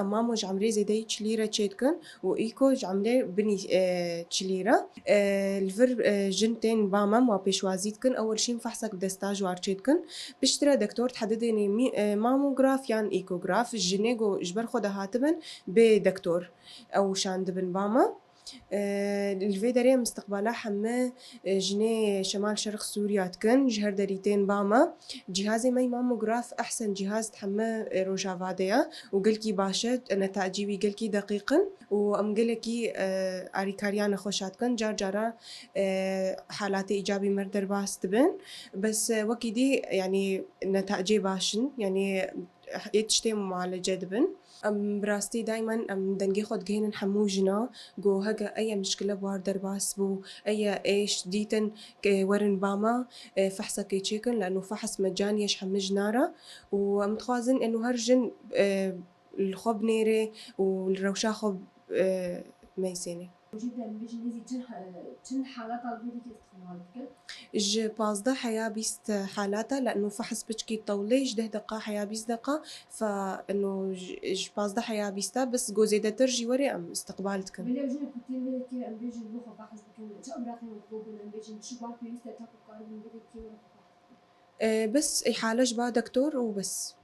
مامو جعمري زيدي تشليرة تشيتكن وإيكو جعمري بني تشليرة الفر جنتين باما ما بيشوازيتكن أول شي فحصك دستاج وارتشيتكن بشترى دكتور تحددني ماموغراف يعني إيكوغراف الجنيجو جبر خدها هاتبن بدكتور أو شان دبن باما الفيدريا مستقبلا حما جني شمال شرق سوريا تكن جهر دريتين باما جهازي ماي ماموغراف أحسن جهاز تحمى روجافاديا وقلكي باشا نتائجي وقلكي دقيقا وأم قلكي أريكاريانا خوشاتكن جار جارا حالات إيجابي مردر باس تبن بس وكيدي يعني نتائجي باشن يعني يتشتي معالجة دبن براستي دايما دنجي خود جهين حموجنا جو هجا أي مشكلة بواردر باس بو أي إيش ديتن ورن باما فحصة كيتشيكن لأنه فحص مجاني يش حمجنارا ومتخوازن إنه هرجن الخوب نيري والروشا خوب ميسيني جدا بجنزي تن حالات الفيديو كيف تخمالك ج بازدا حياة بيست حالاتها لأنه فحص بشكي طولي جده دقة حياة بيست دقة فإنه ج بازدا حياة بيستا بس جوزي ده ترجي وري أم استقبالتكن بلي وجهنا كتير من كي أم بيجي بخو فحص بكم شو أمراض مطلوب من أم بيجي شو بعرف لسه تاكل قارب من بدي كي بس يحالج با دكتور وبس